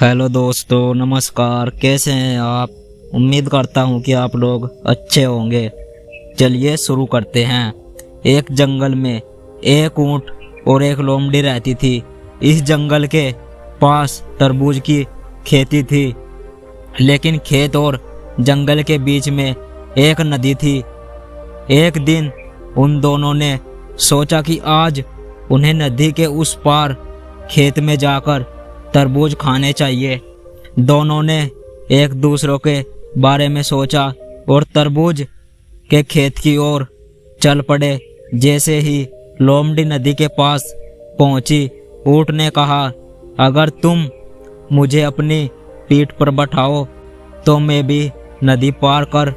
Hello दोस्तों, नमस्कार। कैसे हैं आप? उम्मीद करता हूँ कि आप लोग अच्छे होंगे। चलिए शुरू करते हैं। एक जंगल में एक ऊंट और एक लोमड़ी रहती थी। इस जंगल के पास तरबूज की खेती थी, लेकिन खेत और जंगल के बीच में एक नदी थी। एक दिन उन दोनों ने सोचा कि आज उन्हें नदी के उस पार खेत में जाकर तरबूज खाने चाहिए। दोनों ने एक दूसरों के बारे में सोचा और तरबूज के खेत की ओर चल पड़े। जैसे ही लोमड़ी नदी के पास पहुंची, ऊंट ने कहा, अगर तुम मुझे अपनी पीठ पर बैठाओ तो मैं भी नदी पार कर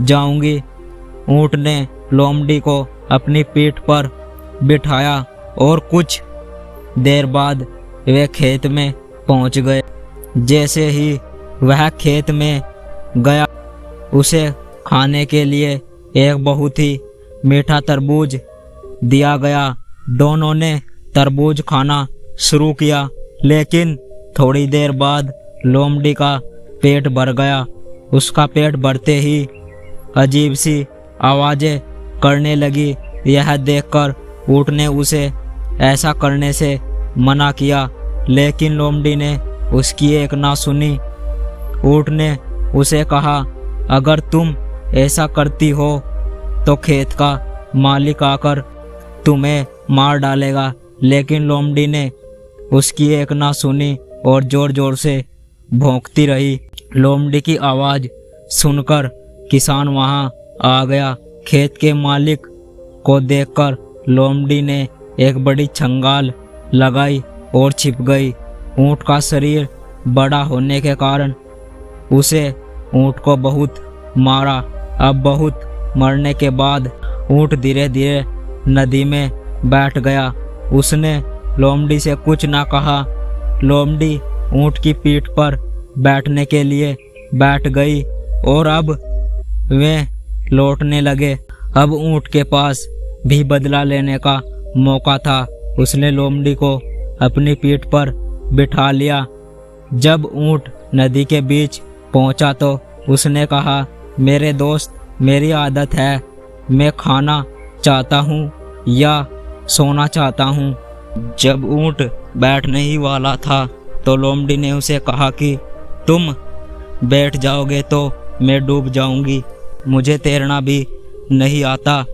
जाऊंगी। ऊंट ने लोमड़ी को अपनी पीठ पर बिठाया और कुछ देर बाद वे खेत में पहुंच गए। जैसे ही वह खेत में गया, उसे खाने के लिए एक बहुत ही मीठा तरबूज दिया गया। दोनों ने तरबूज खाना शुरू किया, लेकिन थोड़ी देर बाद लोमड़ी का पेट भर गया। उसका पेट भरते ही अजीब सी आवाज़ें करने लगी। यह देखकर ऊंट ने उसे ऐसा करने से मना किया, लेकिन लोमड़ी ने उसकी एक ना सुनी। ऊंट ने उसे कहा, अगर तुम ऐसा करती हो तो खेत का मालिक आकर तुम्हें मार डालेगा। लेकिन लोमड़ी ने उसकी एक ना सुनी और जोर जोर से भौंकती रही। लोमड़ी की आवाज़ सुनकर किसान वहां आ गया। खेत के मालिक को देखकर लोमड़ी ने एक बड़ी छंगाल लगाई और छिप गई। ऊंट का शरीर बड़ा होने के कारण उसे ऊंट को बहुत मारा। अब बहुत मरने के बाद ऊंट धीरे धीरे नदी में बैठ गया। उसने लोमड़ी से कुछ ना कहा। लोमड़ी ऊंट की पीठ पर बैठने के लिए बैठ गई और अब वे लौटने लगे। अब ऊंट के पास भी बदला लेने का मौका था। उसने लोमड़ी को अपनी पीठ पर बिठा लिया। जब ऊंट नदी के बीच पहुंचा तो उसने कहा, मेरे दोस्त, मेरी आदत है, मैं खाना चाहता हूँ या सोना चाहता हूँ। जब ऊंट बैठने ही वाला था तो लोमड़ी ने उसे कहा कि तुम बैठ जाओगे तो मैं डूब जाऊंगी, मुझे तैरना भी नहीं आता,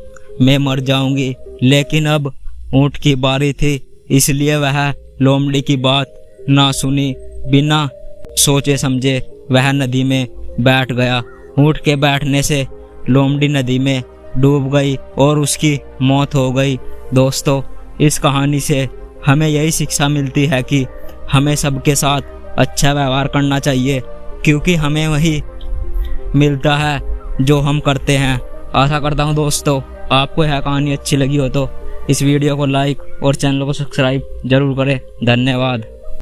मैं मर जाऊंगी। लेकिन अब ऊंट की बारी थी, इसलिए वह लोमड़ी की बात ना सुनी। बिना सोचे समझे वह नदी में बैठ गया। ऊंट के बैठने से लोमड़ी नदी में डूब गई और उसकी मौत हो गई। दोस्तों, इस कहानी से हमें यही शिक्षा मिलती है कि हमें सबके साथ अच्छा व्यवहार करना चाहिए, क्योंकि हमें वही मिलता है जो हम करते हैं। आशा करता हूँ दोस्तों आपको यह कहानी अच्छी लगी हो तो इस वीडियो को लाइक और चैनल को सब्सक्राइब जरूर करें। धन्यवाद।